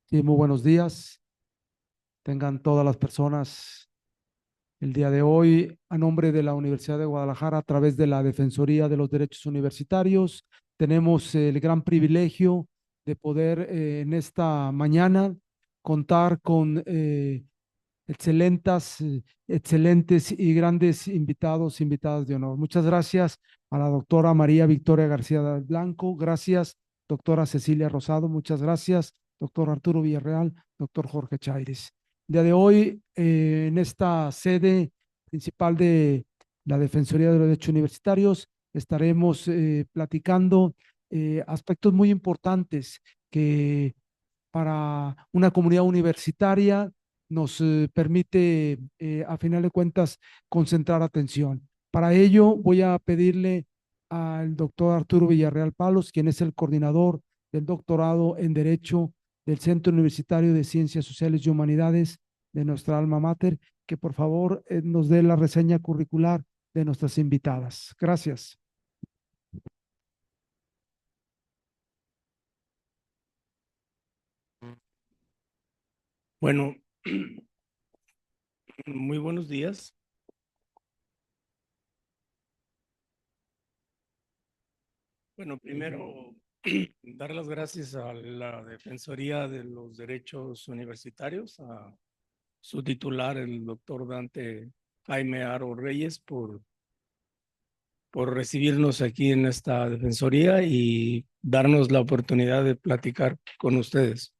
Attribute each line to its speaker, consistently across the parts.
Speaker 1: Sí, muy buenos días. Tengan todas las personas el día de hoy a nombre de la Universidad de Guadalajara a través de la Defensoría de los Derechos Universitarios. Tenemos el gran privilegio de poder en esta mañana contar con excelentes y grandes invitadas de honor. Muchas gracias a la doctora María Victoria García del Blanco. Gracias, doctora Cecilia Rosado. Muchas gracias, doctor Arturo Villarreal, doctor Jorge Chaires. El día de hoy, en esta sede principal de la Defensoría de los Derechos Universitarios, estaremos platicando aspectos muy importantes que para una comunidad universitaria nos permite, a final de cuentas, concentrar atención. Para ello, voy a pedirle al doctor Arturo Villarreal Palos, quien es el coordinador del doctorado en Derecho del Centro Universitario de Ciencias Sociales y Humanidades de nuestra alma mater, que por favor nos dé la reseña curricular de nuestras invitadas. Gracias.
Speaker 2: Bueno, muy buenos días. Bueno, primero dar las gracias a la Defensoría de los Derechos Universitarios, a su titular, el doctor Dante Jaime Aro Reyes, por recibirnos aquí en esta Defensoría y darnos la oportunidad de platicar con ustedes.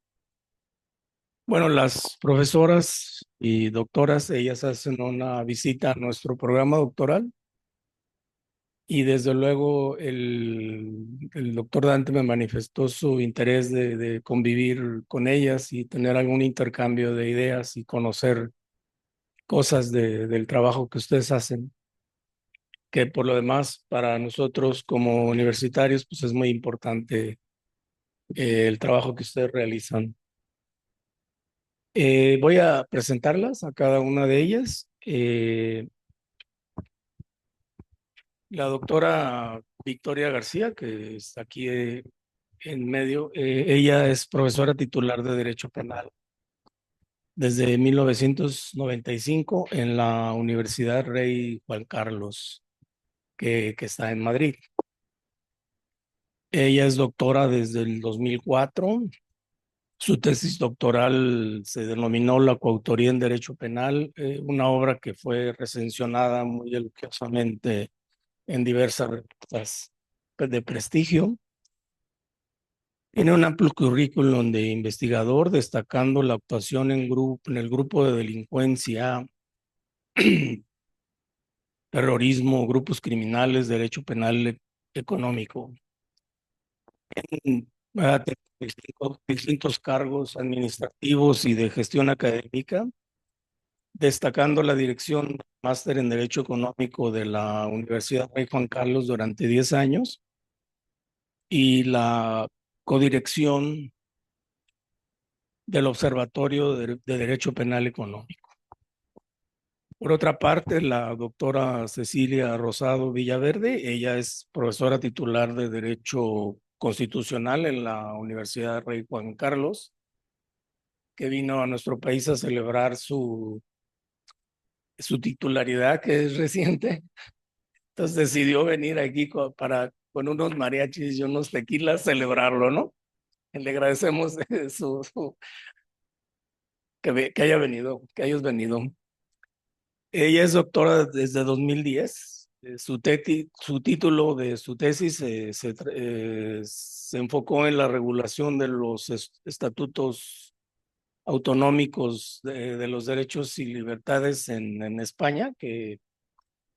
Speaker 2: Bueno, las profesoras y doctoras, ellas hacen una visita a nuestro programa doctoral. Y desde luego el doctor Dante me manifestó su interés de convivir con ellas y tener algún intercambio de ideas y conocer cosas del trabajo que ustedes hacen, que por lo demás para nosotros como universitarios pues es muy importante el trabajo que ustedes realizan. Voy a presentarlas a cada una de ellas. La doctora Victoria García, que está aquí en medio. Ella es profesora titular de Derecho Penal desde 1995 en la Universidad Rey Juan Carlos, que está en Madrid. Ella es doctora desde el 2004. Su tesis doctoral se denominó La coautoría en Derecho Penal, una obra que fue recensionada muy elogiosamente en diversas revistas de prestigio. Tiene un amplio currículum de investigador, destacando la actuación en el grupo de delincuencia, terrorismo, grupos criminales, derecho penal económico. Ha tenido distintos cargos administrativos y de gestión académica, destacando la dirección del máster en Derecho Económico de la Universidad Rey Juan Carlos durante 10 años y la codirección del Observatorio de Derecho Penal Económico. Por otra parte, la doctora Cecilia Rosado Villaverde, ella es profesora titular de Derecho Constitucional en la Universidad Rey Juan Carlos, que vino a nuestro país a celebrar su titularidad, que es reciente. Entonces decidió venir aquí con unos mariachis y unos tequilas celebrarlo, ¿no? Le agradecemos que haya venido, que hayas venido. Ella es doctora desde 2010. Su título de su tesis se enfocó en la regulación de los estatutos autonómicos de los derechos y libertades en España, que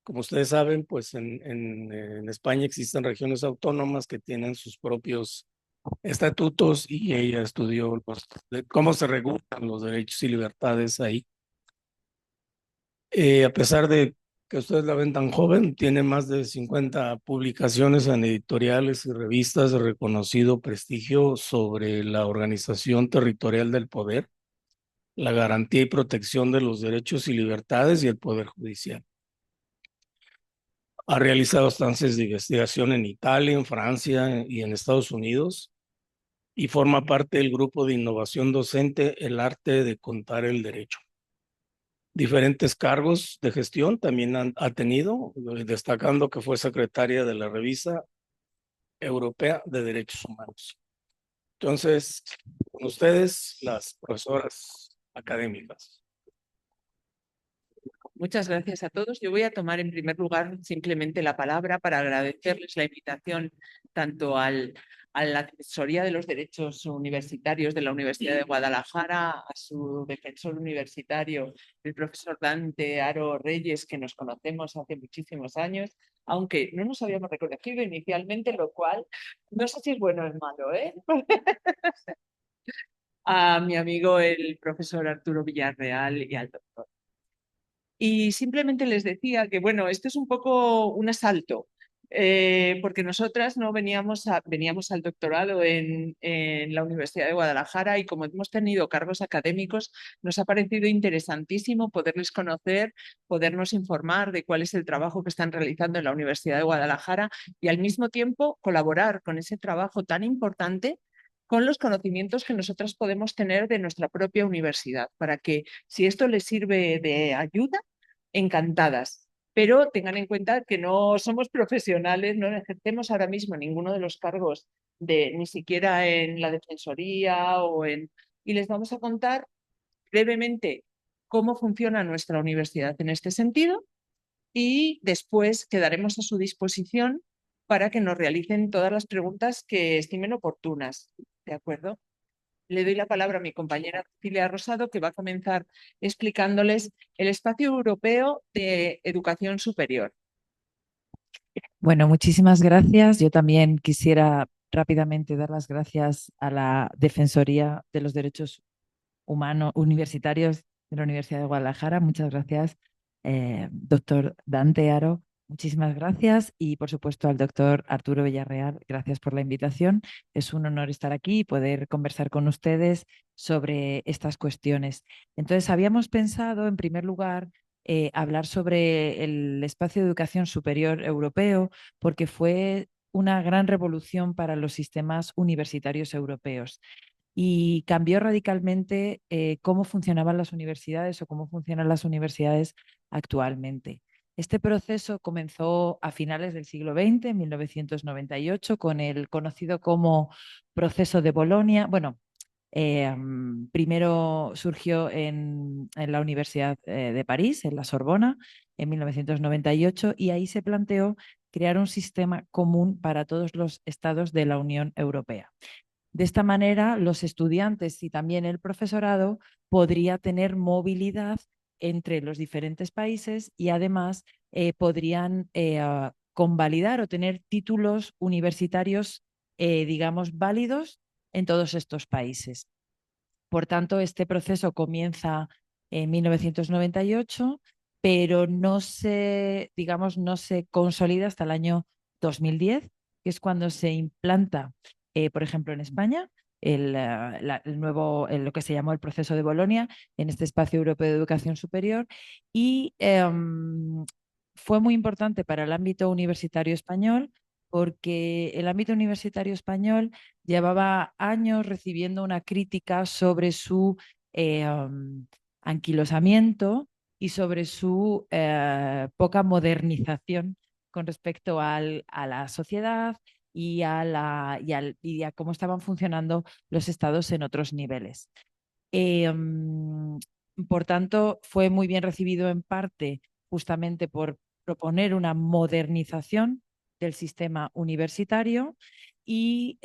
Speaker 2: como ustedes saben, pues en España existen regiones autónomas que tienen sus propios estatutos y ella estudió cómo se regulan los derechos y libertades ahí. A pesar de que ustedes la ven tan joven, tiene más de 50 publicaciones en editoriales y revistas de reconocido prestigio sobre la organización territorial del poder, la garantía y protección de los derechos y libertades y el poder judicial. Ha realizado estancias de investigación en Italia, en Francia y en Estados Unidos y forma parte del grupo de innovación docente El arte de contar el derecho. Diferentes cargos de gestión también ha tenido, destacando que fue secretaria de la Revista Europea de Derechos Humanos. Entonces, con ustedes, las profesoras académicas.
Speaker 3: Muchas gracias a todos. Yo voy a tomar en primer lugar simplemente la palabra para agradecerles la invitación tanto a la Defensoría de los Derechos Universitarios de la Universidad de Guadalajara, a su defensor universitario, el profesor Dante Aro Reyes, que nos conocemos hace muchísimos años, aunque no nos habíamos reconocido inicialmente, lo cual no sé si es bueno o es malo, ¿eh? A mi amigo el profesor Arturo Villarreal y al doctor. Y simplemente les decía que, bueno, esto es un poco un asalto, porque nosotras no veníamos al doctorado en la Universidad de Guadalajara y como hemos tenido cargos académicos, nos ha parecido interesantísimo poderles conocer, podernos informar de cuál es el trabajo que están realizando en la Universidad de Guadalajara y al mismo tiempo colaborar con ese trabajo tan importante con los conocimientos que nosotras podemos tener de nuestra propia universidad, para que si esto les sirve de ayuda, encantadas. Pero tengan en cuenta que no somos profesionales, no ejercemos ahora mismo ninguno de los cargos ni siquiera en la defensoría y les vamos a contar brevemente cómo funciona nuestra universidad en este sentido y después quedaremos a su disposición para que nos realicen todas las preguntas que estimen oportunas. ¿De acuerdo? Le doy la palabra a mi compañera Cecilia Rosado, que va a comenzar explicándoles el Espacio Europeo de Educación Superior.
Speaker 4: Bueno, muchísimas gracias. Yo también quisiera rápidamente dar las gracias a la Defensoría de los Derechos Humanos Universitarios de la Universidad de Guadalajara. Muchas gracias, doctor Dante Aro. Muchísimas gracias y, por supuesto, al doctor Arturo Villarreal. Gracias por la invitación. Es un honor estar aquí y poder conversar con ustedes sobre estas cuestiones. Entonces, habíamos pensado, en primer lugar, hablar sobre el espacio de educación superior europeo, porque fue una gran revolución para los sistemas universitarios europeos y cambió radicalmente cómo funcionaban las universidades o cómo funcionan las universidades actualmente. Este proceso comenzó a finales del siglo XX, en 1998, con el conocido como proceso de Bolonia. Bueno, primero surgió en la Universidad de París, en la Sorbona, en 1998, y ahí se planteó crear un sistema común para todos los estados de la Unión Europea. De esta manera, los estudiantes y también el profesorado podría tener movilidad entre los diferentes países y además podrían convalidar o tener títulos universitarios, digamos, válidos en todos estos países. Por tanto, este proceso comienza en 1998, pero no se, digamos, no se consolida hasta el año 2010, que es cuando se implanta, por ejemplo, en España, lo que se llamó el proceso de Bolonia en este espacio europeo de educación superior y fue muy importante para el ámbito universitario español porque el ámbito universitario español llevaba años recibiendo una crítica sobre su anquilosamiento y sobre su poca modernización con respecto a la sociedad y a cómo estaban funcionando los estados en otros niveles. Por tanto, fue muy bien recibido en parte justamente por proponer una modernización del sistema universitario y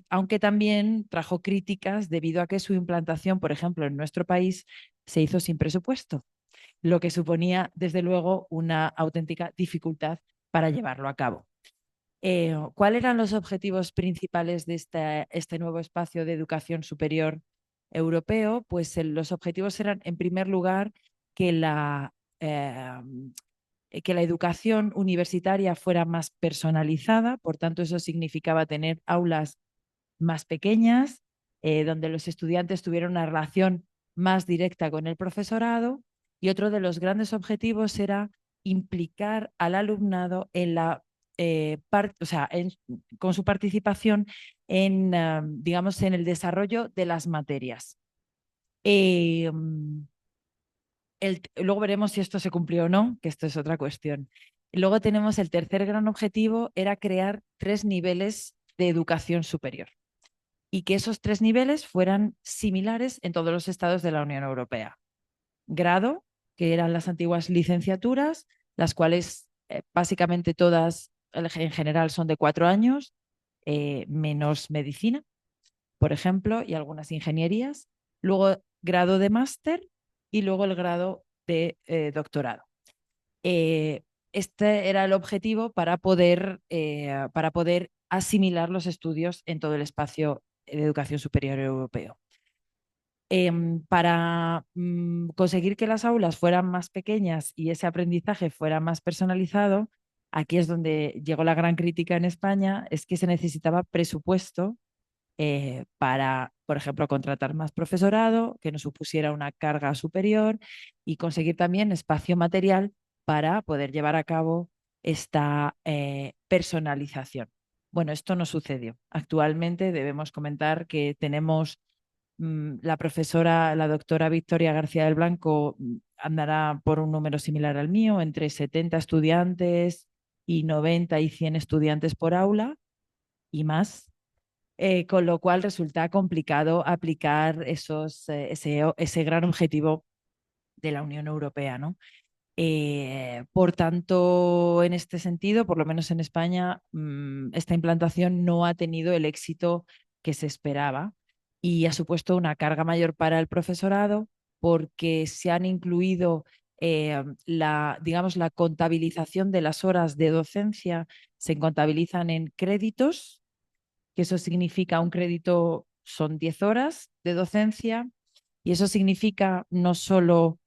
Speaker 4: aunque también trajo críticas debido a que su implantación, por ejemplo, en nuestro país, se hizo sin presupuesto, lo que suponía, desde luego, una auténtica dificultad para llevarlo a cabo. ¿Cuáles eran los objetivos principales de este nuevo espacio de educación superior europeo? Pues los objetivos eran, en primer lugar, que que la educación universitaria fuera más personalizada, por tanto eso significaba tener aulas más pequeñas, donde los estudiantes tuvieran una relación más directa con el profesorado, y otro de los grandes objetivos era implicar al alumnado en la o sea, con su participación en, digamos, en el desarrollo de las materias. Luego veremos si esto se cumplió o no, que esto es otra cuestión. Luego tenemos el tercer gran objetivo, era crear 3 niveles de educación superior y que esos 3 niveles fueran similares en todos los estados de la Unión Europea. Grado, que eran las antiguas licenciaturas, las cuales básicamente todas en general son de 4 años, menos medicina, por ejemplo, y algunas ingenierías. Luego grado de máster y luego el grado de doctorado. Este era el objetivo para poder asimilar los estudios en todo el espacio de educación superior europeo. Para conseguir que las aulas fueran más pequeñas y ese aprendizaje fuera más personalizado, aquí es donde llegó la gran crítica en España, es que se necesitaba presupuesto para, por ejemplo, contratar más profesorado, que no supusiera una carga superior y conseguir también espacio material para poder llevar a cabo esta personalización. Bueno, esto no sucedió. Actualmente debemos comentar que tenemos la profesora, la doctora Victoria García del Blanco, andará por un número similar al mío, entre 70 estudiantes y 90 y 100 estudiantes por aula y más. Con lo cual resulta complicado aplicar ese gran objetivo de la Unión Europea, ¿no? Por tanto, en este sentido, por lo menos en España, esta implantación no ha tenido el éxito que se esperaba y ha supuesto una carga mayor para el profesorado porque se han incluido digamos, la contabilización de las horas de docencia, se contabilizan en créditos, que eso significa un crédito son 10 horas de docencia y eso significa no solo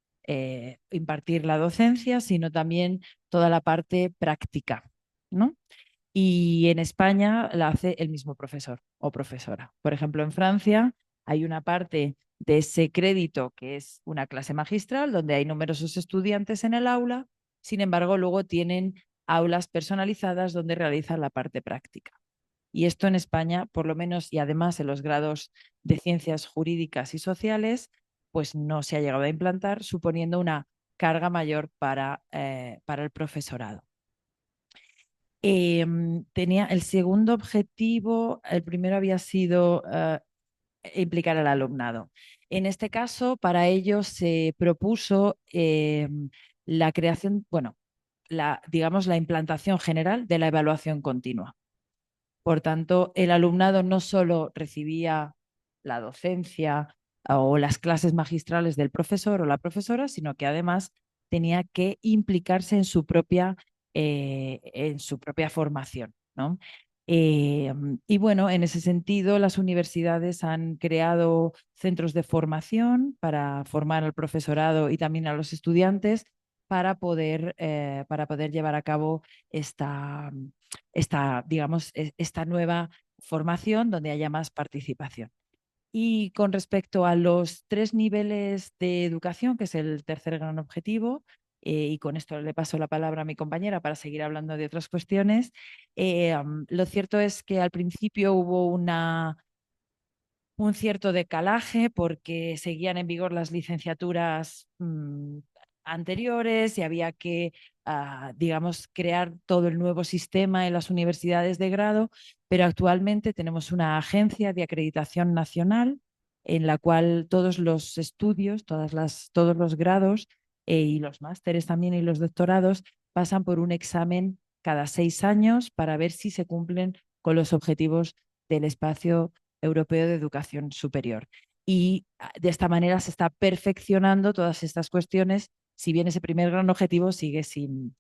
Speaker 4: impartir la docencia, sino también toda la parte práctica, ¿no? Y en España la hace el mismo profesor o profesora. Por ejemplo, en Francia hay una parte de ese crédito que es una clase magistral donde hay numerosos estudiantes en el aula, sin embargo, luego tienen aulas personalizadas donde realizan la parte práctica. Y esto en España, por lo menos, y además en los grados de ciencias jurídicas y sociales, pues no se ha llegado a implantar, suponiendo una carga mayor para el profesorado. Tenía el segundo objetivo, el primero había sido implicar al alumnado. En este caso, para ello se propuso la creación, bueno, digamos, la implantación general de la evaluación continua. Por tanto, el alumnado no solo recibía la docencia o las clases magistrales del profesor o la profesora, sino que además tenía que implicarse en su propia formación, ¿no? Y bueno, en ese sentido, las universidades han creado centros de formación para formar al profesorado y también a los estudiantes para poder llevar a cabo digamos, esta nueva formación donde haya más participación. Y con respecto a los 3 niveles de educación, que es el tercer gran objetivo, y con esto le paso la palabra a mi compañera para seguir hablando de otras cuestiones, lo cierto es que al principio hubo un cierto decalaje porque seguían en vigor las licenciaturas anteriores y había que, digamos, crear todo el nuevo sistema en las universidades de grado, pero actualmente tenemos una agencia de acreditación nacional en la cual todos los estudios, todos los grados y los másteres también y los doctorados pasan por un examen cada 6 años para ver si se cumplen con los objetivos del espacio europeo de educación superior. Y de esta manera se está perfeccionando todas estas cuestiones, si bien ese primer gran objetivo sigue sin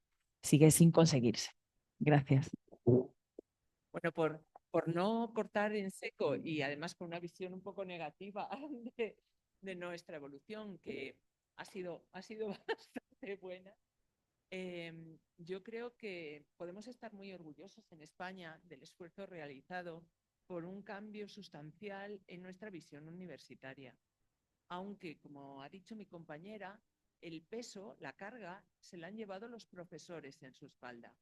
Speaker 4: conseguirse. Gracias.
Speaker 3: Bueno, por no cortar en seco y además con una visión un poco negativa de nuestra evolución, que ha sido bastante buena, yo creo que podemos estar muy orgullosos en España del esfuerzo realizado por un cambio sustancial en nuestra visión universitaria. Aunque, como ha dicho mi compañera, el peso, la carga, se la han llevado los profesores en su espalda.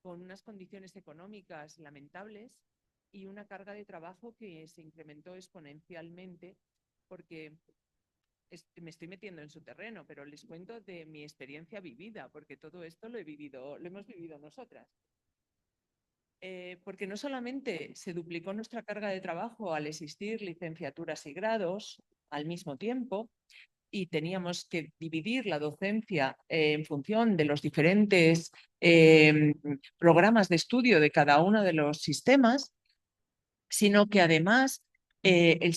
Speaker 3: con unas condiciones económicas lamentables y una carga de trabajo que se incrementó exponencialmente, porque me estoy metiendo en su terreno, pero les cuento de mi experiencia vivida, porque todo esto lo hemos vivido nosotras. Porque no solamente se duplicó nuestra carga de trabajo al existir licenciaturas y grados al mismo tiempo, y teníamos que dividir la docencia en función de los diferentes programas de estudio de cada uno de los sistemas, sino que además el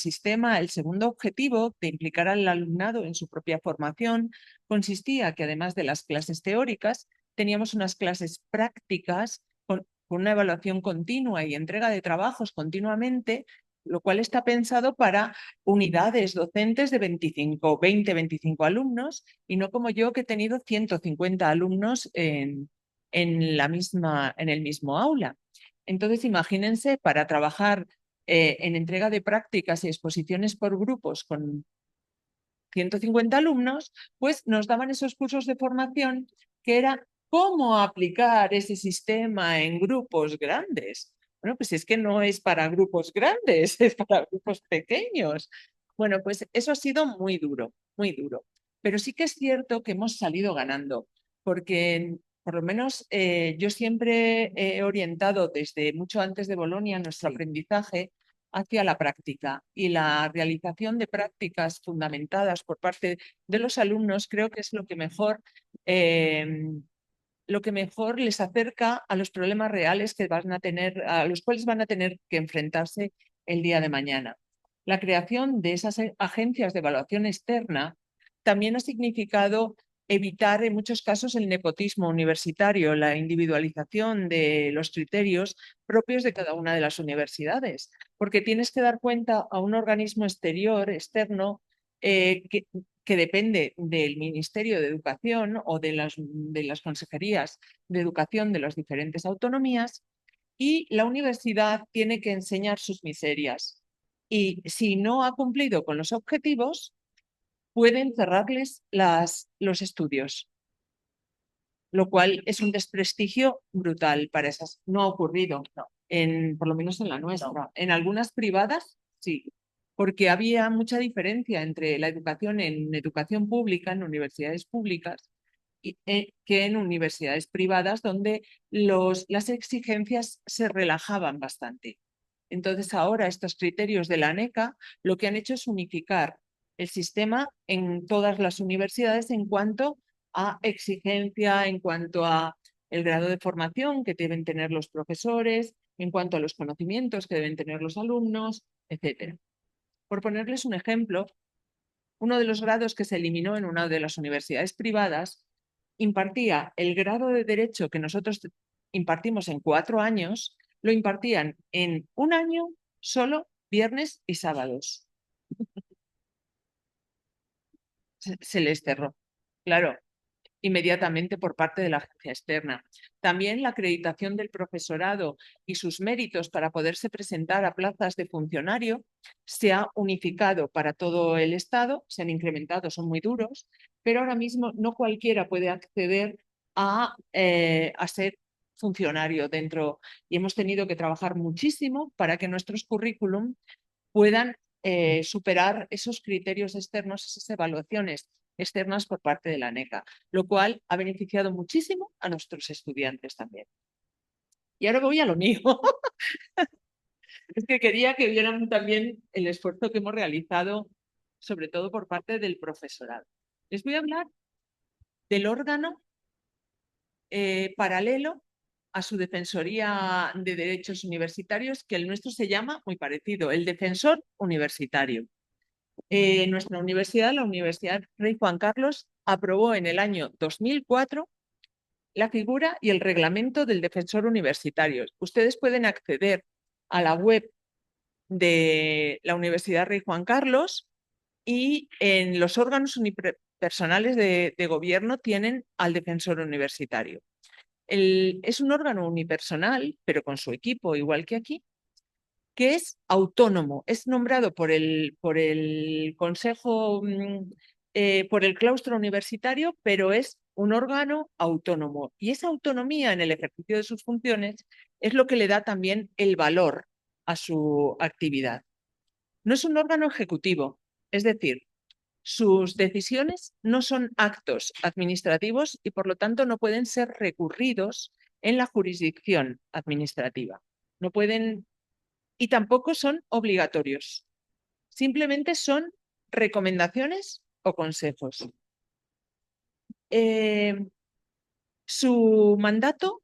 Speaker 3: segundo objetivo de implicar al alumnado en su propia formación consistía que además de las clases teóricas, teníamos unas clases prácticas con una evaluación continua y entrega de trabajos continuamente, lo cual está pensado para unidades docentes de 20-25 alumnos, y no como yo, que he tenido 150 alumnos en el mismo aula. Entonces, imagínense, para trabajar en entrega de prácticas y exposiciones por grupos con 150 alumnos, pues nos daban esos cursos de formación que era cómo aplicar ese sistema en grupos grandes. Bueno, pues es que no es para grupos grandes, es para grupos pequeños. Bueno, pues eso ha sido muy duro, muy duro. Pero sí que es cierto que hemos salido ganando, porque por lo menos yo siempre he orientado desde mucho antes de Bolonia nuestro aprendizaje hacia la práctica, y la realización de prácticas fundamentadas por parte de los alumnos creo que es lo que mejor les acerca a los problemas reales que van a tener, a los cuales van a tener que enfrentarse el día de mañana. La creación de esas agencias de evaluación externa también ha significado evitar en muchos casos el nepotismo universitario, la individualización de los criterios propios de cada una de las universidades, porque tienes que dar cuenta a un organismo exterior, externo, que depende del Ministerio de Educación o de las consejerías de educación de las diferentes autonomías, y la universidad tiene que enseñar sus miserias. Y si no ha cumplido con los objetivos, pueden cerrarles los estudios, lo cual es un desprestigio brutal para esas. No ha ocurrido, no, por lo menos en la nuestra. No. En algunas privadas, sí, porque había mucha diferencia entre la educación en educación pública, en universidades públicas, que en universidades privadas, donde las exigencias se relajaban bastante. Entonces, ahora estos criterios de la ANECA lo que han hecho es unificar el sistema en todas las universidades en cuanto a exigencia, en cuanto a el grado de formación que deben tener los profesores, en cuanto a los conocimientos que deben tener los alumnos, etc. Por ponerles un ejemplo, uno de los grados que se eliminó en una de las universidades privadas impartía el grado de Derecho que nosotros impartimos en 4 años, lo impartían en 1 año solo viernes y sábados. Se les cerró, claro, inmediatamente por parte de la agencia externa. También la acreditación del profesorado y sus méritos para poderse presentar a plazas de funcionario se ha unificado para todo el Estado, se han incrementado, son muy duros, pero ahora mismo no cualquiera puede acceder a ser funcionario dentro, y hemos tenido que trabajar muchísimo para que nuestros currículum puedan superar esos criterios externos, esas evaluaciones externas por parte de la ANECA, lo cual ha beneficiado muchísimo a nuestros estudiantes también. Y ahora voy a lo mío. Es que quería que vieran también el esfuerzo que hemos realizado, sobre todo por parte del profesorado. Les voy a hablar del órgano paralelo a su Defensoría de Derechos Universitarios, que el nuestro se llama muy parecido, el Defensor Universitario. Nuestra universidad, la Universidad Rey Juan Carlos, aprobó en el año 2004 la figura y el reglamento del defensor universitario. Ustedes pueden acceder a la web de la Universidad Rey Juan Carlos, y en los órganos unipersonales de gobierno tienen al defensor universitario. Es un órgano unipersonal, pero con su equipo, igual que aquí, que es autónomo, es nombrado por el consejo, por el claustro universitario, pero es un órgano autónomo y esa autonomía en el ejercicio de sus funciones es lo que le da también el valor a su actividad. No es un órgano ejecutivo, es decir, sus decisiones no son actos administrativos y por lo tanto no pueden ser recurridos en la jurisdicción administrativa. No pueden y tampoco son obligatorios. Simplemente son recomendaciones o consejos. Su mandato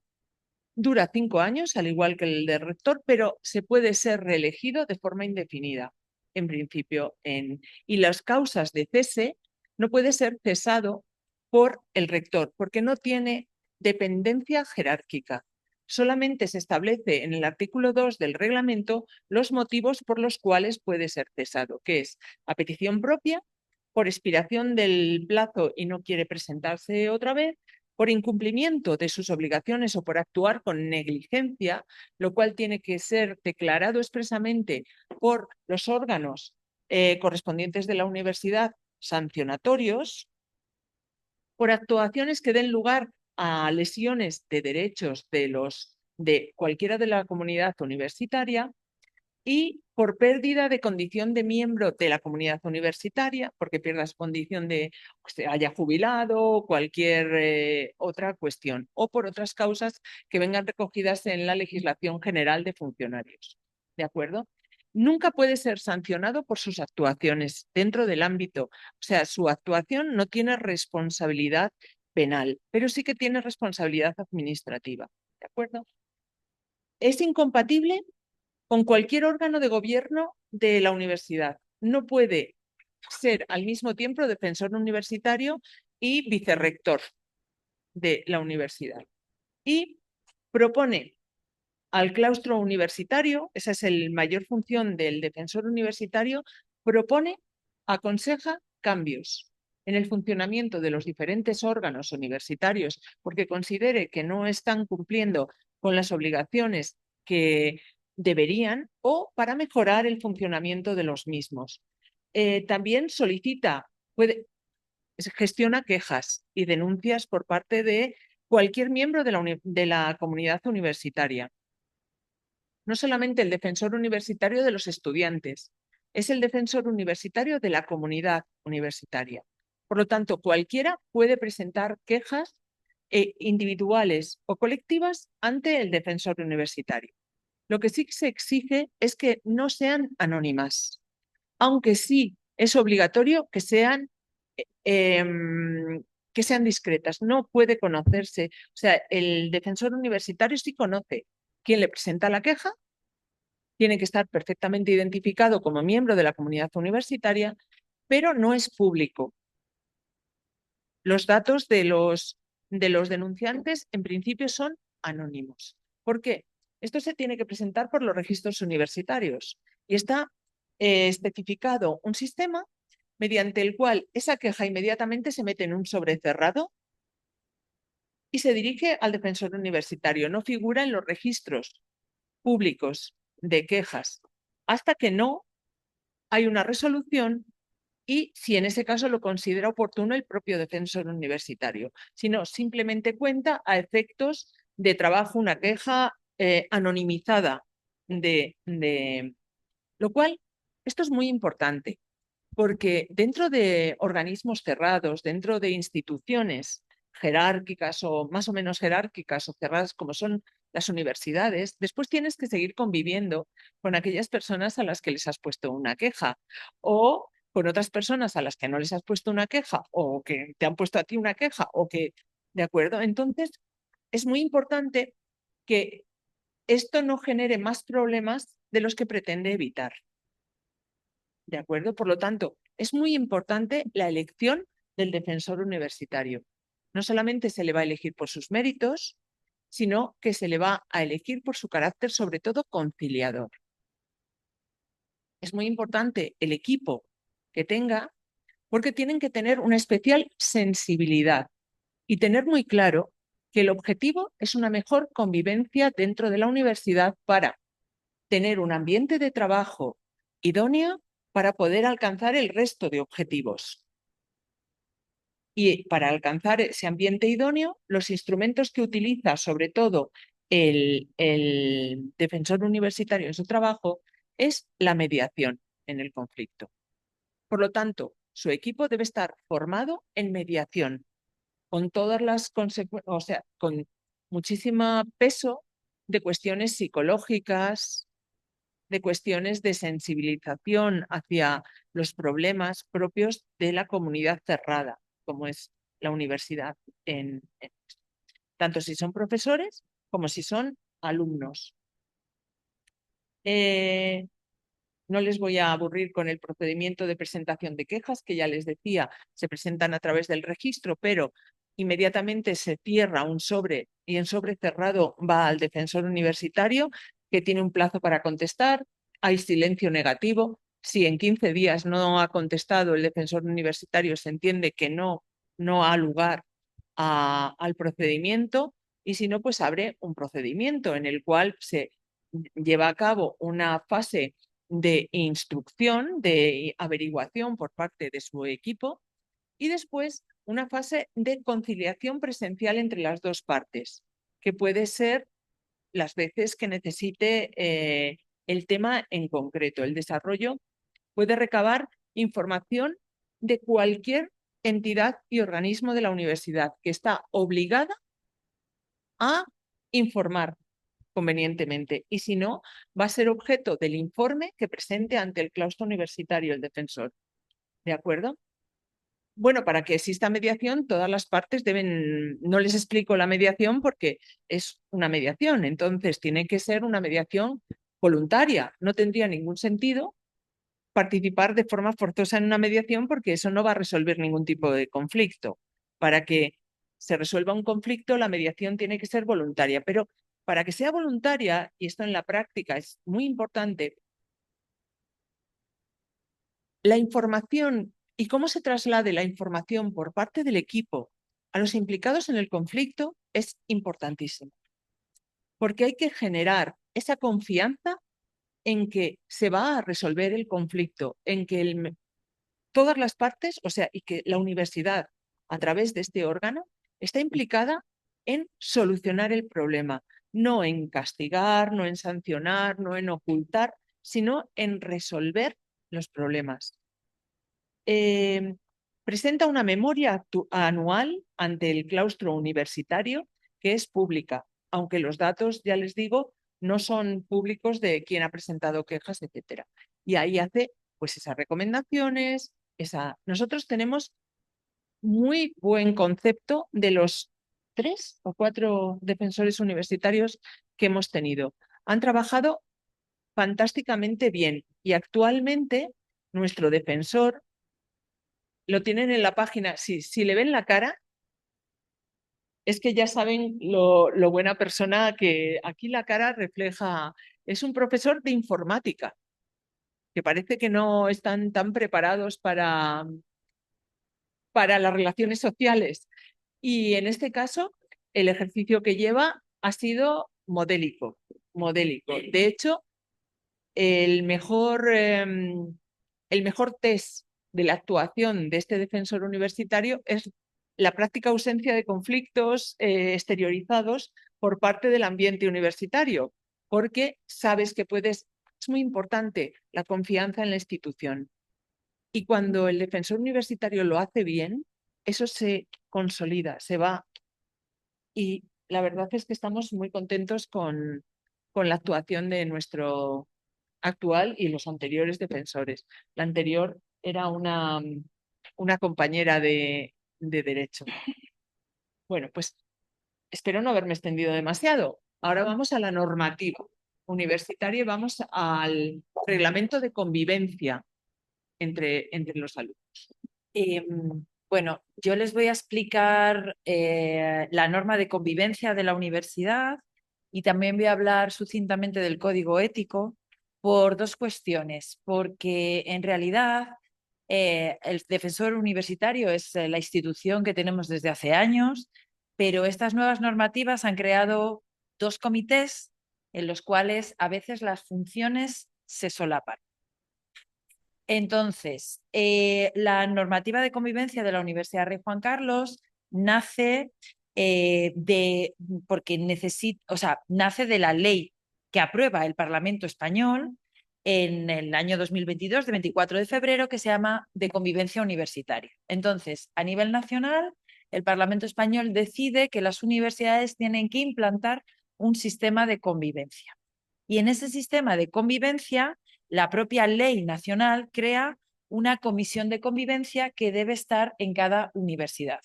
Speaker 3: dura 5 años, al igual que el del rector, pero se puede ser reelegido de forma indefinida, en principio. Y las causas de cese no puede ser cesado por el rector, porque no tiene dependencia jerárquica. Solamente se establece en el artículo 2 del reglamento los motivos por los cuales puede ser cesado, que es a petición propia, por expiración del plazo y no quiere presentarse otra vez, por incumplimiento de sus obligaciones o por actuar con negligencia, lo cual tiene que ser declarado expresamente por los órganos correspondientes de la universidad sancionatorios, por actuaciones que den lugar a lesiones de derechos de cualquiera de la comunidad universitaria y por pérdida de condición de miembro de la comunidad universitaria, porque pierda su condición de se haya jubilado o cualquier otra cuestión, o por otras causas que vengan recogidas en la legislación general de funcionarios. ¿De acuerdo? Nunca puede ser sancionado por sus actuaciones dentro del ámbito. O sea, su actuación no tiene responsabilidad penal, pero sí que tiene responsabilidad administrativa. ¿De acuerdo? Es incompatible con cualquier órgano de gobierno de la universidad. No puede ser al mismo tiempo defensor universitario y vicerrector de la universidad. Y propone al claustro universitario, esa es la mayor función del defensor universitario, propone, aconseja cambios en el funcionamiento de los diferentes órganos universitarios porque considere que no están cumpliendo con las obligaciones que deberían o para mejorar el funcionamiento de los mismos. También solicita, gestiona quejas y denuncias por parte de cualquier miembro de la comunidad universitaria. No solamente el defensor universitario de los estudiantes, es el defensor universitario de la comunidad universitaria. Por lo tanto, cualquiera puede presentar quejas individuales o colectivas ante el defensor universitario. Lo que sí se exige es que no sean anónimas, aunque sí es obligatorio que sean discretas. No puede conocerse, o sea, el defensor universitario sí conoce quién le presenta la queja, tiene que estar perfectamente identificado como miembro de la comunidad universitaria, pero no es público. Los datos de los denunciantes en principio son anónimos. ¿Por qué? Esto se tiene que presentar por los registros universitarios y está especificado un sistema mediante el cual esa queja inmediatamente se mete en un sobre cerrado y se dirige al defensor universitario. No figura en los registros públicos de quejas hasta que no hay una resolución y si en ese caso lo considera oportuno el propio defensor universitario. Si no, simplemente cuenta a efectos de trabajo una queja anonimizada lo cual, esto es muy importante porque dentro de organismos cerrados, dentro de instituciones jerárquicas o más o menos jerárquicas o cerradas como son las universidades, después tienes que seguir conviviendo con aquellas personas a las que les has puesto una queja o con otras personas a las que no les has puesto una queja o que te han puesto a ti una queja o que, ¿de acuerdo? Entonces, es muy importante que esto no genere más problemas de los que pretende evitar. ¿De acuerdo? Por lo tanto, es muy importante la elección del defensor universitario. No solamente se le va a elegir por sus méritos, sino que se le va a elegir por su carácter, sobre todo conciliador. Es muy importante el equipo que tenga, porque tienen que tener una especial sensibilidad y tener muy claro que el objetivo es una mejor convivencia dentro de la universidad para tener un ambiente de trabajo idóneo para poder alcanzar el resto de objetivos. Y para alcanzar ese ambiente idóneo, los instrumentos que utiliza sobre todo el defensor universitario en su trabajo es la mediación en el conflicto. Por lo tanto, su equipo debe estar formado en mediación, con todas las consecuencias, o sea, con muchísimo peso de cuestiones psicológicas, de cuestiones de sensibilización hacia los problemas propios de la comunidad cerrada, como es la universidad, tanto si son profesores como si son alumnos. No les voy a aburrir con el procedimiento de presentación de quejas, que ya les decía, se presentan a través del registro, pero inmediatamente se cierra un sobre y en sobre cerrado va al defensor universitario, que tiene un plazo para contestar. Hay silencio negativo. Si en 15 días no ha contestado el defensor universitario, se entiende que no ha lugar al procedimiento, y si no, pues abre un procedimiento en el cual se lleva a cabo una fase de instrucción, de averiguación por parte de su equipo, y después una fase de conciliación presencial entre las dos partes, que puede ser las veces que necesite el tema en concreto. El desarrollo puede recabar información de cualquier entidad y organismo de la universidad que está obligada a informar convenientemente, y si no, va a ser objeto del informe que presente ante el claustro universitario el defensor. ¿De acuerdo? Bueno, para que exista mediación, todas las partes deben, no les explico la mediación porque es una mediación, entonces tiene que ser una mediación voluntaria. No tendría ningún sentido participar de forma forzosa en una mediación porque eso no va a resolver ningún tipo de conflicto. Para que se resuelva un conflicto, la mediación tiene que ser voluntaria, pero para que sea voluntaria, y esto en la práctica es muy importante, la información y cómo se traslade la información por parte del equipo a los implicados en el conflicto es importantísimo, porque hay que generar esa confianza en que se va a resolver el conflicto, en que todas las partes, o sea, y que la universidad, a través de este órgano, está implicada en solucionar el problema, no en castigar, no en sancionar, no en ocultar, sino en resolver los problemas. Presenta una memoria anual ante el claustro universitario que es pública, aunque los datos, ya les digo, no son públicos de quién ha presentado quejas, etc. Y ahí hace pues esas recomendaciones. Nosotros tenemos muy buen concepto de los 3 o 4 defensores universitarios que hemos tenido. Han trabajado fantásticamente bien y actualmente nuestro defensor lo tienen en la página. Si le ven la cara, es que ya saben lo buena persona que aquí la cara refleja. Es un profesor de informática, que parece que no están tan preparados para las relaciones sociales. Y en este caso, el ejercicio que lleva ha sido modélico. De hecho, el mejor test de la actuación de este defensor universitario es la práctica ausencia de conflictos exteriorizados por parte del ambiente universitario, porque sabes que es muy importante la confianza en la institución. Y cuando el defensor universitario lo hace bien, eso se consolida, se va. Y la verdad es que estamos muy contentos con la actuación de nuestro actual y los anteriores defensores. La anterior era una compañera de derecho. Bueno, pues espero no haberme extendido demasiado. Ahora vamos a la normativa universitaria y vamos al reglamento de convivencia entre los alumnos.
Speaker 4: Bueno, yo les voy a explicar la norma de convivencia de la universidad y también voy a hablar sucintamente del código ético por 2 cuestiones, porque en realidad el defensor universitario es la institución que tenemos desde hace años, pero estas nuevas normativas han creado 2 comités en los cuales a veces las funciones se solapan. Entonces, la normativa de convivencia de la Universidad Rey Juan Carlos nace nace de la ley que aprueba el Parlamento español en el año 2022, de 24 de febrero, que se llama de convivencia universitaria. Entonces, a nivel nacional, el Parlamento español decide que las universidades tienen que implantar un sistema de convivencia. Y en ese sistema de convivencia, la propia ley nacional crea una comisión de convivencia que debe estar en cada universidad.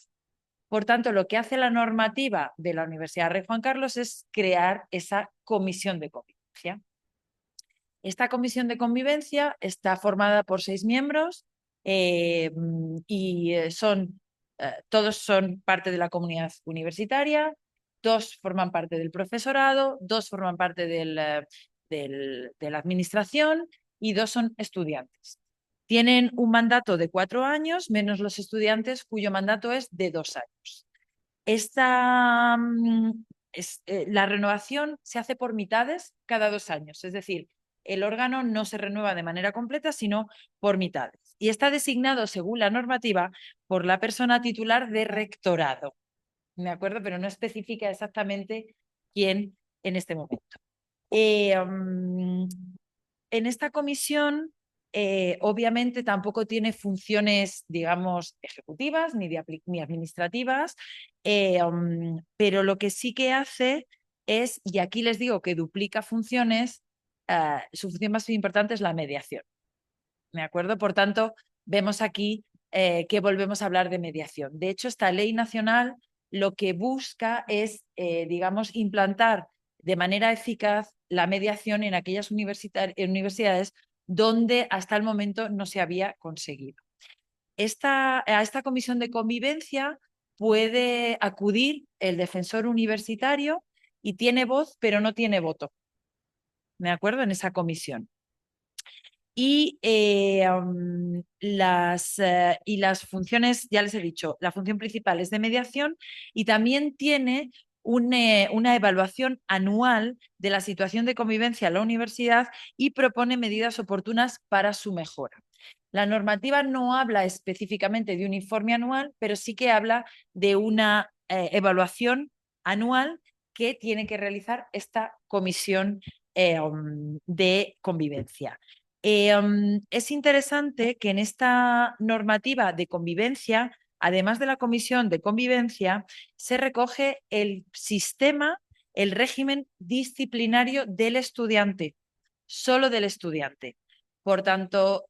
Speaker 4: Por tanto, lo que hace la normativa de la Universidad Rey Juan Carlos es crear esa comisión de convivencia. Esta comisión de convivencia está formada por 6 miembros y todos son parte de la comunidad universitaria, 2 forman parte del profesorado, 2 forman parte de la administración y 2 son estudiantes. Tienen un mandato de 4 años, menos los estudiantes cuyo mandato es de 2 años. La renovación se hace por mitades cada 2 años, es decir, el órgano no se renueva de manera completa, sino por mitades. Y está designado, según la normativa, por la persona titular de rectorado. ¿De acuerdo? Pero no especifica exactamente quién en este momento. En esta comisión, obviamente, tampoco tiene funciones, digamos, ejecutivas ni administrativas, pero lo que sí que hace es, y aquí les digo que duplica funciones, su función más importante es la mediación. ¿De acuerdo? Por tanto, vemos aquí que volvemos a hablar de mediación. De hecho, esta ley nacional lo que busca es, digamos, implantar de manera eficaz la mediación en aquellas universidades donde hasta el momento no se había conseguido. A esta comisión de convivencia puede acudir el defensor universitario y tiene voz, pero no tiene voto. ¿De acuerdo? En esa comisión. Y las funciones, ya les he dicho, la función principal es de mediación y también tiene una evaluación anual de la situación de convivencia en la universidad y propone medidas oportunas para su mejora. La normativa no habla específicamente de un informe anual, pero sí que habla de una evaluación anual que tiene que realizar esta comisión de convivencia. Es interesante que en esta normativa de convivencia, además de la comisión de convivencia, se recoge el sistema, el régimen disciplinario del estudiante, solo del estudiante. Por tanto,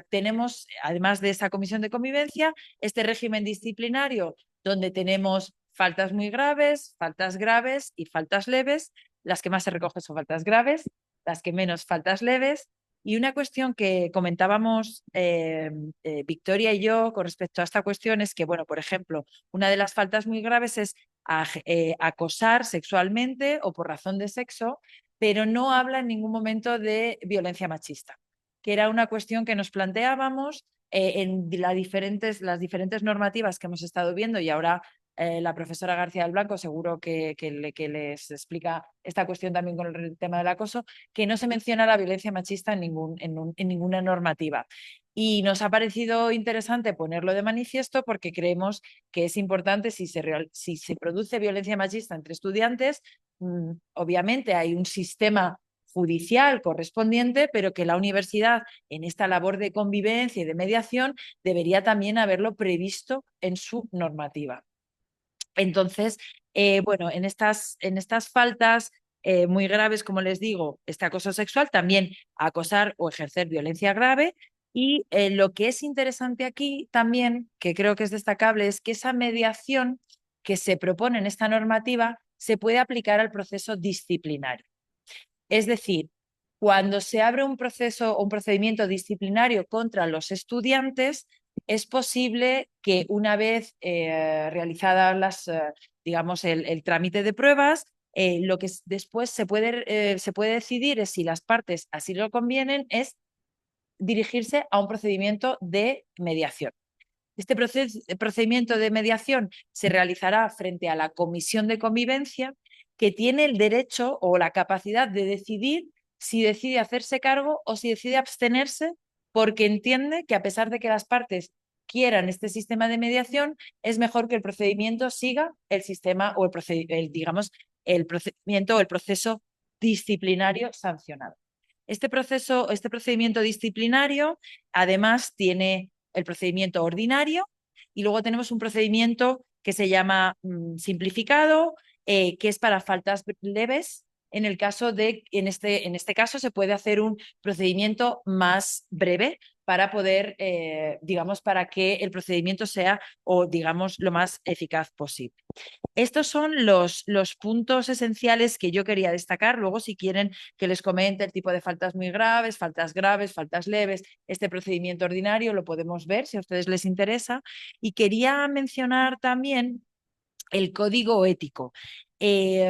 Speaker 4: tenemos, además de esa comisión de convivencia, este régimen disciplinario donde tenemos faltas muy graves, faltas graves y faltas leves. Las que más se recogen son faltas graves, las que menos faltas leves. Y una cuestión que comentábamos Victoria y yo con respecto a esta cuestión es que, bueno, por ejemplo, una de las faltas muy graves es acosar sexualmente o por razón de sexo, pero no habla en ningún momento de violencia machista, que era una cuestión que nos planteábamos en las diferentes normativas que hemos estado viendo y ahora la profesora García del Blanco seguro que les explica esta cuestión también con el tema del acoso, que no se menciona la violencia machista en ninguna normativa. Y nos ha parecido interesante ponerlo de manifiesto porque creemos que es importante si se produce violencia machista entre estudiantes, obviamente hay un sistema judicial correspondiente, pero que la universidad en esta labor de convivencia y de mediación debería también haberlo previsto en su normativa. Entonces, bueno, en estas faltas muy graves, como les digo, este acoso sexual, también acosar o ejercer violencia grave. Y lo que es interesante aquí también, que creo que es destacable, es que esa mediación que se propone en esta normativa se puede aplicar al proceso disciplinario. Es decir, cuando se abre un proceso o un procedimiento disciplinario contra los estudiantes, es posible que una vez realizadas digamos, el trámite de pruebas, lo que después se puede decidir es si las partes así lo convienen, es dirigirse a un procedimiento de mediación. Este procedimiento de mediación se realizará frente a la comisión de convivencia, que tiene el derecho o la capacidad de decidir si decide hacerse cargo o si decide abstenerse porque entiende que a pesar de que las partes quieran este sistema de mediación, es mejor que el procedimiento siga el sistema o digamos, el procedimiento o el proceso disciplinario sancionado. Este procedimiento disciplinario, además, tiene el procedimiento ordinario y luego tenemos un procedimiento que se llama simplificado, que es para faltas leves. En el caso de, en este caso, se puede hacer un procedimiento más breve para poder, digamos, para que el procedimiento sea, o digamos, lo más eficaz posible. Estos son los puntos esenciales que yo quería destacar. Luego, si quieren que les comente el tipo de faltas muy graves, faltas leves, este procedimiento ordinario lo podemos ver si a ustedes les interesa. Y quería mencionar también el código ético,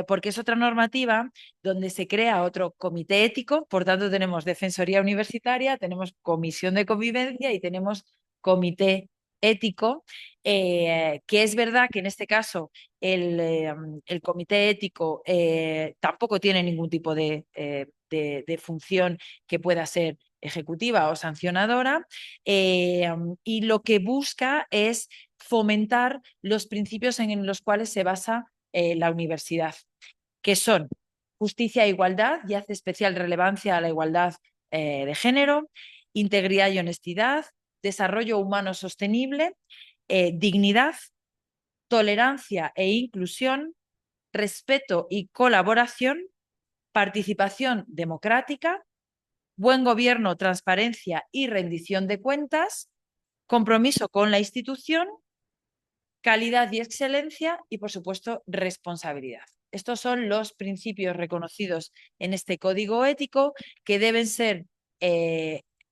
Speaker 4: porque es otra normativa donde se crea otro comité ético. Por tanto, tenemos Defensoría Universitaria, tenemos Comisión de Convivencia y tenemos Comité Ético, que es verdad que en este caso el comité ético tampoco tiene ningún tipo de función que pueda ser ejecutiva o sancionadora, y lo que busca es fomentar los principios en los cuales se basa la universidad, que son justicia e igualdad, y hace especial relevancia a la igualdad de género, integridad y honestidad, desarrollo humano sostenible, dignidad, tolerancia e inclusión, respeto y colaboración, participación democrática, buen gobierno, transparencia y rendición de cuentas, compromiso con la institución, calidad y excelencia y, por supuesto, responsabilidad. Estos son los principios reconocidos en este código ético que deben ser,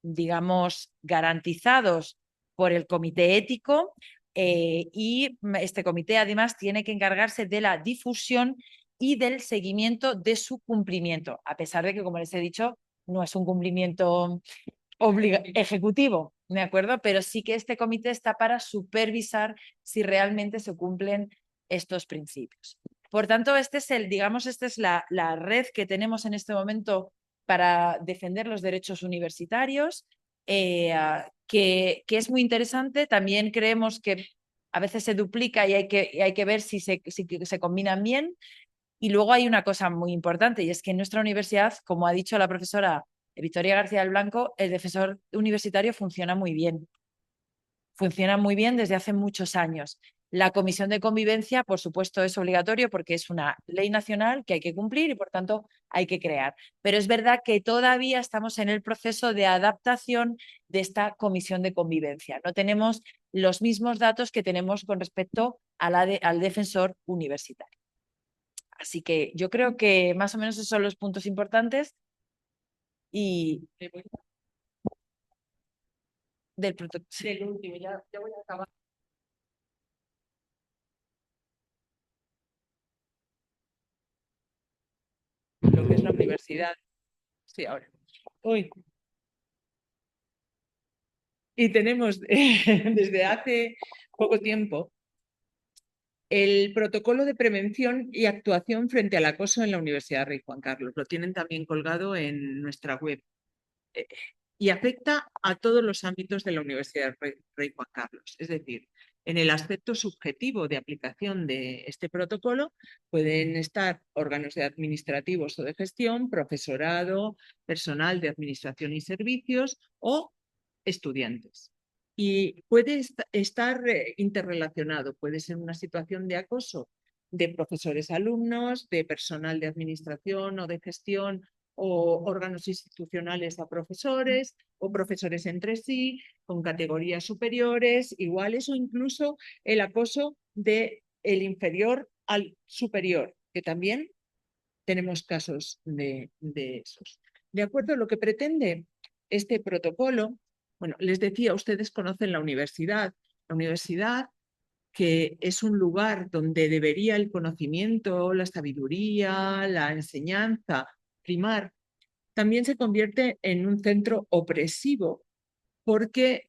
Speaker 4: digamos, garantizados por el comité ético, y este comité además tiene que encargarse de la difusión y del seguimiento de su cumplimiento, a pesar de que, como les he dicho, no es un cumplimiento ejecutivo, ¿de acuerdo? Pero sí que este comité está para supervisar si realmente se cumplen estos principios. Por tanto, esta es la red que tenemos en este momento para defender los derechos universitarios, que es muy interesante. También creemos que a veces se duplica y hay que ver si se combinan bien. Y luego hay una cosa muy importante, y es que en nuestra universidad, como ha dicho la profesora Victoria García del Blanco, el defensor universitario funciona muy bien. Funciona muy bien desde hace muchos años. La comisión de convivencia, por supuesto, es obligatorio porque es una ley nacional que hay que cumplir y, por tanto, hay que crear. Pero es verdad que todavía estamos en el proceso de adaptación de esta comisión de convivencia. No tenemos los mismos datos que tenemos con respecto al defensor universitario. Así que yo creo que más o menos esos son los puntos importantes. Y del último, ya voy a acabar. Lo que es la universidad. Sí, ahora. Uy. Y tenemos desde hace poco tiempo el protocolo de prevención y actuación frente al acoso en la Universidad Rey Juan Carlos. Lo tienen también colgado en nuestra web. Y afecta a todos los ámbitos de la Universidad Rey Juan Carlos. Es decir, en el aspecto subjetivo de aplicación de este protocolo pueden estar órganos administrativos o de gestión, profesorado, personal de administración y servicios o estudiantes. Y puede estar interrelacionado, puede ser una situación de acoso de profesores alumnos, de personal de administración o de gestión, o órganos institucionales a profesores, o profesores entre sí, con categorías superiores, iguales, o incluso el acoso del inferior al superior, que también tenemos casos de esos. De acuerdo a lo que pretende este protocolo, bueno, les decía, ustedes conocen la universidad que es un lugar donde debería el conocimiento, la sabiduría, la enseñanza primar, también se convierte en un centro opresivo porque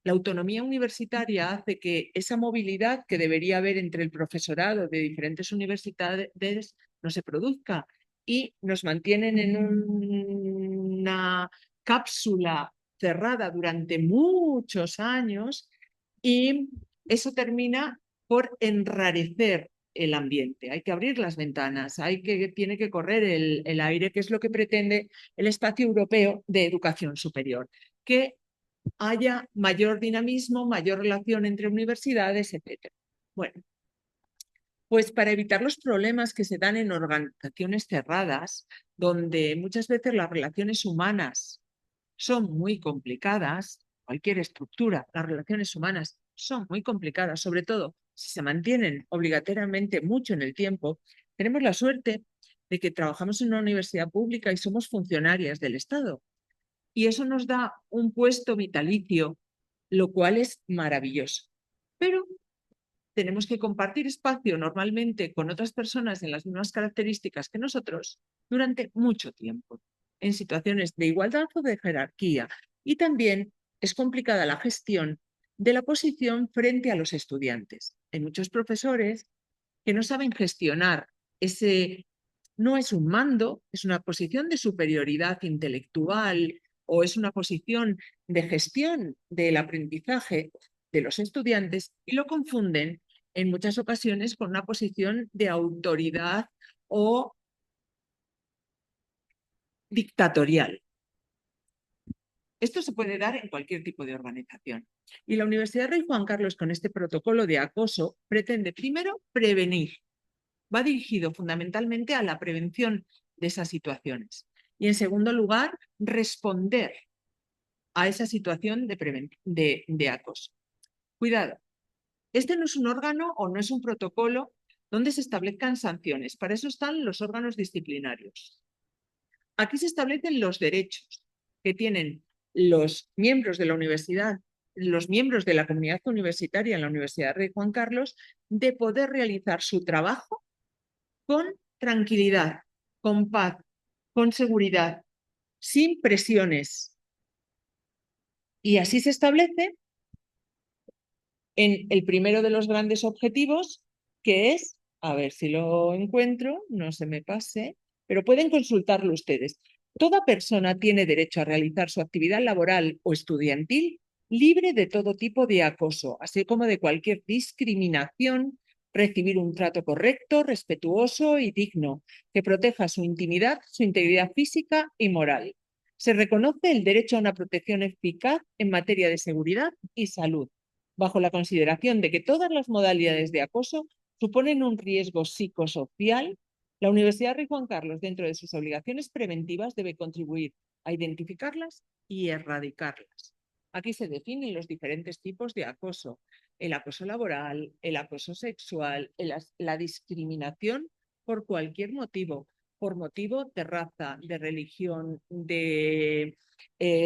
Speaker 4: la autonomía universitaria hace que esa movilidad que debería haber entre el profesorado de diferentes universidades no se produzca y nos mantienen en una cápsula
Speaker 3: cerrada durante muchos años y eso termina por enrarecer el ambiente. Hay que abrir las ventanas, tiene que correr el aire, que es lo que pretende el espacio europeo de educación superior, que haya mayor dinamismo, mayor relación entre universidades, etc. Bueno, pues para evitar los problemas que se dan en organizaciones cerradas, donde muchas veces las relaciones humanas son muy complicadas, cualquier estructura, las relaciones humanas son muy complicadas, sobre todo si se mantienen obligatoriamente mucho en el tiempo, tenemos la suerte de que trabajamos en una universidad pública y somos funcionarias del Estado. Y eso nos da un puesto vitalicio, lo cual es maravilloso. Pero tenemos que compartir espacio normalmente con otras personas en las mismas características que nosotros durante mucho tiempo, en situaciones de igualdad o de jerarquía. Y también es complicada la gestión de la posición frente a los estudiantes. Hay muchos profesores que no saben gestionar ese... No es un mando, es una posición de superioridad intelectual o es una posición de gestión del aprendizaje de los estudiantes y lo confunden en muchas ocasiones con una posición de autoridad o dictatorial. Esto se puede dar en cualquier tipo de organización. Y la Universidad Rey Juan Carlos, con este protocolo de acoso, pretende primero prevenir. Va dirigido fundamentalmente a la prevención de esas situaciones. Y en segundo lugar, responder a esa situación de acoso. Cuidado, este no es un órgano o no es un protocolo donde se establezcan sanciones. Para eso están los órganos disciplinarios. Aquí se establecen los derechos que tienen los miembros de la universidad, los miembros de la comunidad universitaria en la Universidad Rey Juan Carlos, de poder realizar su trabajo con tranquilidad, con paz, con seguridad, sin presiones. Y así se establece en el primero de los grandes objetivos, que es, a ver si lo encuentro, no se me pase, pero pueden consultarlo ustedes. Toda persona tiene derecho a realizar su actividad laboral o estudiantil libre de todo tipo de acoso, así como de cualquier discriminación, recibir un trato correcto, respetuoso y digno, que proteja su intimidad, su integridad física y moral. Se reconoce el derecho a una protección eficaz en materia de seguridad y salud, bajo la consideración de que todas las modalidades de acoso suponen un riesgo psicosocial. La Universidad Rey Juan Carlos, dentro de sus obligaciones preventivas, debe contribuir a identificarlas y erradicarlas. Aquí se definen los diferentes tipos de acoso: el acoso laboral, el acoso sexual, la discriminación por cualquier motivo, por motivo de raza, de religión, de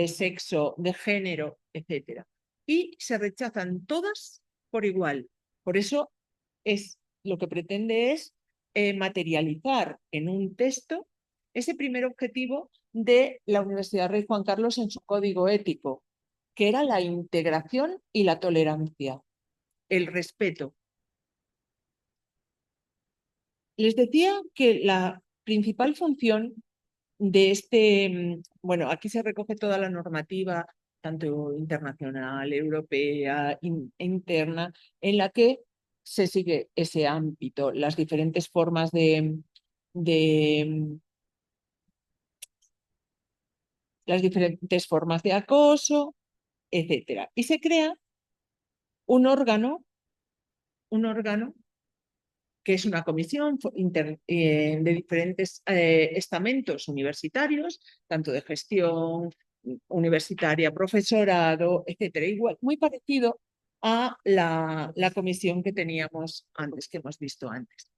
Speaker 3: sexo, de género, etc. Y se rechazan todas por igual. Por eso lo que pretende es materializar en un texto ese primer objetivo de la Universidad Rey Juan Carlos en su código ético, que era la integración y la tolerancia, el respeto. Les decía que la principal función de bueno, aquí se recoge toda la normativa, tanto internacional, europea e interna, en la que se sigue ese ámbito, las diferentes formas las diferentes formas de acoso, etc. Y se crea un órgano que es una comisión de diferentes estamentos universitarios, tanto de gestión universitaria, profesorado, etcétera. Igual, muy parecido a la comisión que teníamos antes, que hemos visto antes.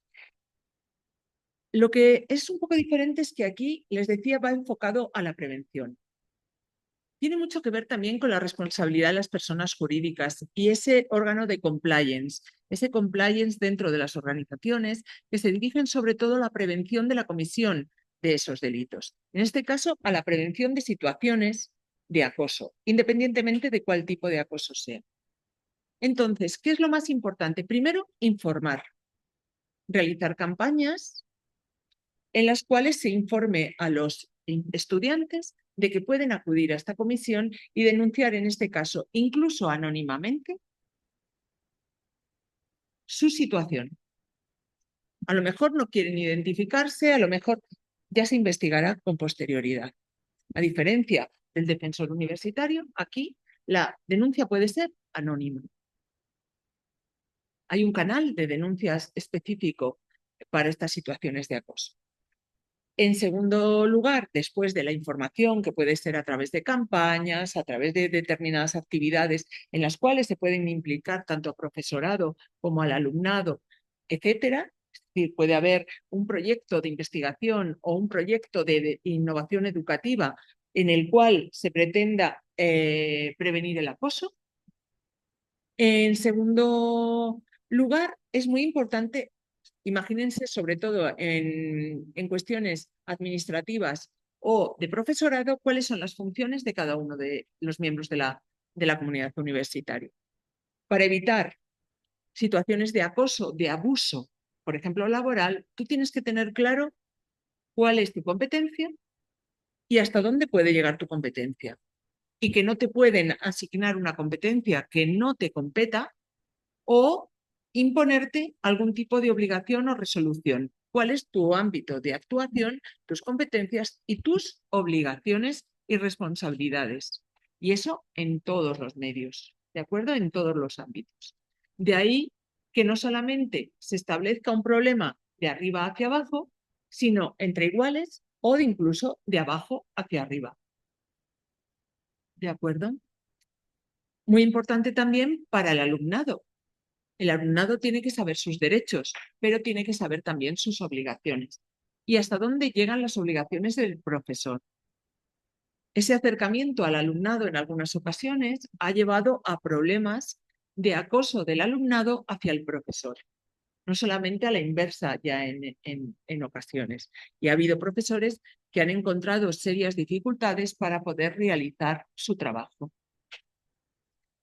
Speaker 3: Lo que es un poco diferente es que aquí, les decía, va enfocado a la prevención. Tiene mucho que ver también con la responsabilidad de las personas jurídicas y ese órgano de compliance, ese compliance dentro de las organizaciones que se dirigen sobre todo a la prevención de la comisión de esos delitos. En este caso, a la prevención de situaciones de acoso, independientemente de cuál tipo de acoso sea. Entonces, ¿qué es lo más importante? Primero, informar, realizar campañas en las cuales se informe a los estudiantes de que pueden acudir a esta comisión y denunciar en este caso, incluso anónimamente, su situación. A lo mejor no quieren identificarse, a lo mejor ya se investigará con posterioridad. A diferencia del defensor universitario, aquí la denuncia puede ser anónima. Hay un canal de denuncias específico para estas situaciones de acoso. En segundo lugar, después de la información, que puede ser a través de campañas, a través de determinadas actividades en las cuales se pueden implicar tanto al profesorado como al alumnado, etcétera. Es decir, puede haber un proyecto de investigación o un proyecto de innovación educativa en el cual se pretenda prevenir el acoso. En segundo lugar, es muy importante. Imagínense, sobre todo en cuestiones administrativas o de profesorado, cuáles son las funciones de cada uno de los miembros de la comunidad universitaria. Para evitar situaciones de acoso, de abuso, por ejemplo, laboral, tú tienes que tener claro cuál es tu competencia y hasta dónde puede llegar tu competencia. Y que no te pueden asignar una competencia que no te competa o imponerte algún tipo de obligación o resolución. ¿Cuál es tu ámbito de actuación, tus competencias y tus obligaciones y responsabilidades? Y eso en todos los medios, ¿de acuerdo? En todos los ámbitos. De ahí que no solamente se establezca un problema de arriba hacia abajo, sino entre iguales o incluso de abajo hacia arriba. ¿De acuerdo? Muy importante también para el alumnado. El alumnado tiene que saber sus derechos, pero tiene que saber también sus obligaciones. ¿Y hasta dónde llegan las obligaciones del profesor? Ese acercamiento al alumnado en algunas ocasiones ha llevado a problemas de acoso del alumnado hacia el profesor. No solamente a la inversa ya en ocasiones. Y ha habido profesores que han encontrado serias dificultades para poder realizar su trabajo.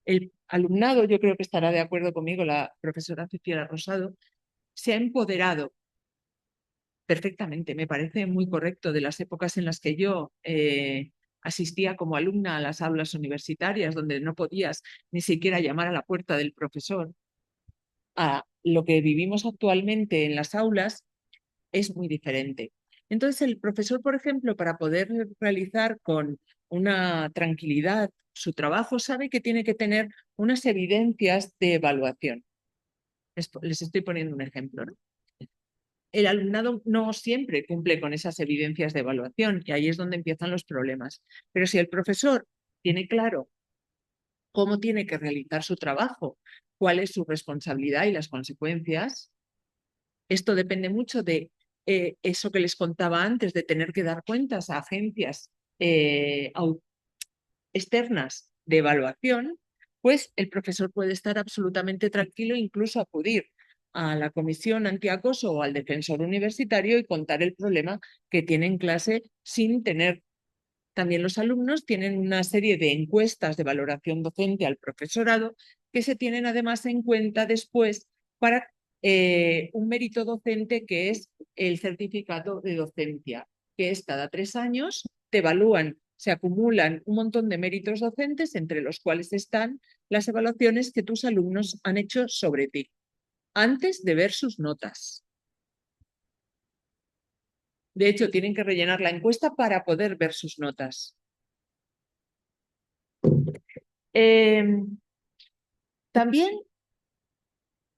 Speaker 3: El alumnado, yo creo que estará de acuerdo conmigo la profesora Cecilia Rosado, se ha empoderado perfectamente. Me parece muy correcto de las épocas en las que yo asistía como alumna a las aulas universitarias, donde no podías ni siquiera llamar a la puerta del profesor, a lo que vivimos actualmente en las aulas es muy diferente. Entonces, el profesor, por ejemplo, para poder realizar con una tranquilidad su trabajo, sabe que tiene que tener unas evidencias de evaluación. Les estoy poniendo un ejemplo, ¿no? El alumnado no siempre cumple con esas evidencias de evaluación y ahí es donde empiezan los problemas. Pero si el profesor tiene claro cómo tiene que realizar su trabajo, cuál es su responsabilidad y las consecuencias, esto depende mucho de eso que les contaba antes, de tener que dar cuentas a agencias externas de evaluación, pues el profesor puede estar absolutamente tranquilo, incluso acudir a la comisión antiacoso o al defensor universitario y contar el problema que tiene en clase sin tener. También los alumnos tienen una serie de encuestas de valoración docente al profesorado que se tienen además en cuenta después para un mérito docente que es el certificado de docencia, que es cada 3 años, te evalúan, se acumulan un montón de méritos docentes, entre los cuales están las evaluaciones que tus alumnos han hecho sobre ti, antes de ver sus notas. De hecho, tienen que rellenar la encuesta para poder ver sus notas. También,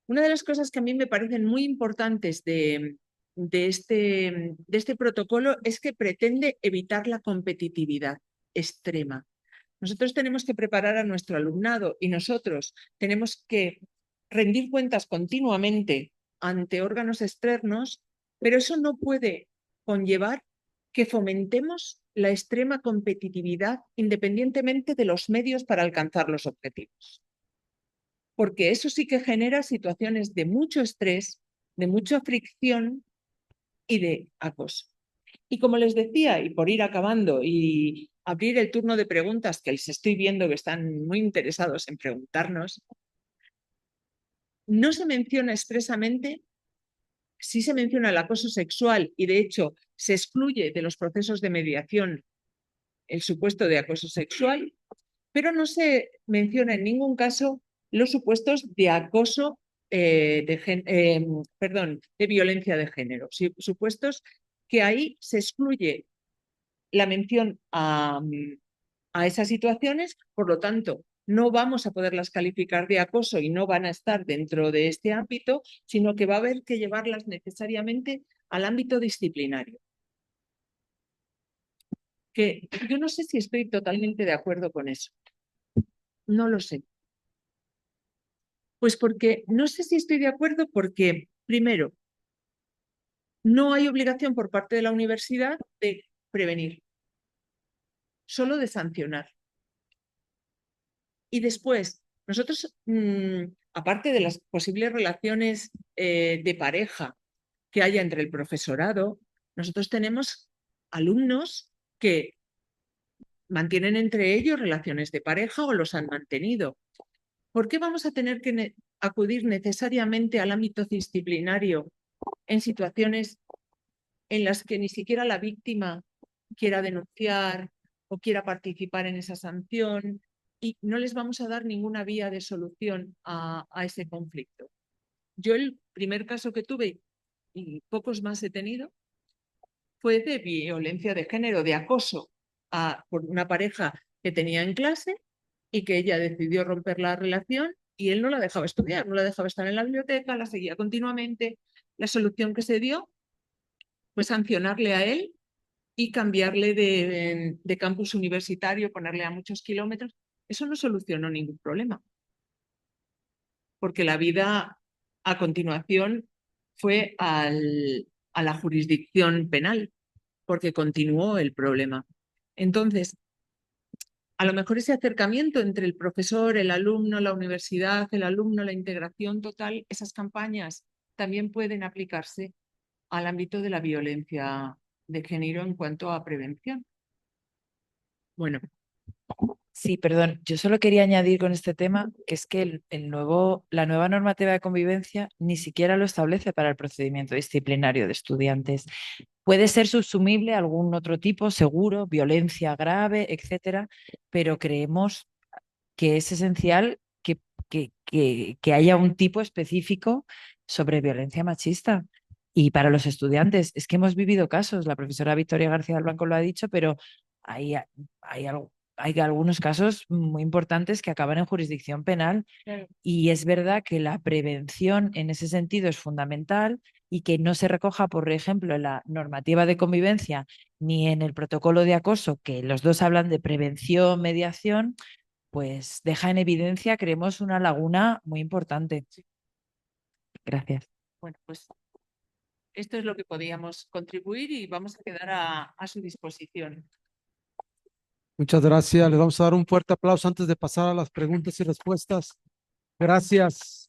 Speaker 3: una de las cosas que a mí me parecen muy importantes de este protocolo es que pretende evitar la competitividad extrema. Nosotros tenemos que preparar a nuestro alumnado y nosotros tenemos que rendir cuentas continuamente ante órganos externos, pero eso no puede conllevar que fomentemos la extrema competitividad independientemente de los medios para alcanzar los objetivos. Porque eso sí que genera situaciones de mucho estrés, de mucha fricción y de acoso. Y como les decía, y por ir acabando y abrir el turno de preguntas que les estoy viendo que están muy interesados en preguntarnos, no se menciona expresamente, sí se menciona el acoso sexual y de hecho se excluye de los procesos de mediación el supuesto de acoso sexual, pero no se menciona en ningún caso los supuestos de acoso, de violencia de género, supuestos que ahí se excluye la mención a esas situaciones, por lo tanto, no vamos a poderlas calificar de acoso y no van a estar dentro de este ámbito, sino que va a haber que llevarlas necesariamente al ámbito disciplinario. Que yo no sé si estoy totalmente de acuerdo con eso. No lo sé. Pues porque no sé si estoy de acuerdo porque, primero, no hay obligación por parte de la universidad de prevenir, solo de sancionar. Y después, nosotros, aparte de las posibles relaciones de pareja que haya entre el profesorado, nosotros tenemos alumnos que mantienen entre ellos relaciones de pareja o los han mantenido. ¿Por qué vamos a tener que acudir necesariamente al ámbito disciplinario en situaciones en las que ni siquiera la víctima quiera denunciar o quiera participar en esa sanción y no les vamos a dar ninguna vía de solución a ese conflicto? Yo el primer caso que tuve, y pocos más he tenido, fue de violencia de género, de acoso por una pareja que tenía en clase y que ella decidió romper la relación y él no la dejaba estudiar, no la dejaba estar en la biblioteca, la seguía continuamente. La solución que se dio fue sancionarle a él y cambiarle de campus universitario, ponerle a muchos kilómetros. Eso no solucionó ningún problema, porque la vida a continuación fue a la jurisdicción penal, porque continuó el problema. Entonces, a lo mejor ese acercamiento entre el profesor, el alumno, la universidad, el alumno, la integración total, esas campañas también pueden aplicarse al ámbito de la violencia de género en cuanto a prevención. Bueno,
Speaker 4: Sí, perdón, yo solo quería añadir con este tema que es que la nueva normativa de convivencia ni siquiera lo establece para el procedimiento disciplinario de estudiantes. Puede ser subsumible a algún otro tipo, seguro, violencia grave, etcétera, pero creemos que es esencial que haya un tipo específico sobre violencia machista. Y para los estudiantes, es que hemos vivido casos, la profesora Victoria García del Blanco lo ha dicho, pero hay algunos casos muy importantes que acaban en jurisdicción penal.
Speaker 3: claro.
Speaker 4: Y es verdad que la prevención en ese sentido es fundamental y que no se recoja, por ejemplo, en la normativa de convivencia ni en el protocolo de acoso, que los dos hablan de prevención, mediación, pues deja en evidencia, creemos, una laguna muy importante. Gracias.
Speaker 3: Bueno, pues esto es lo que podíamos contribuir y vamos a quedar a su disposición.
Speaker 1: Muchas gracias. Les vamos a dar un fuerte aplauso antes de pasar a las preguntas y respuestas. Gracias.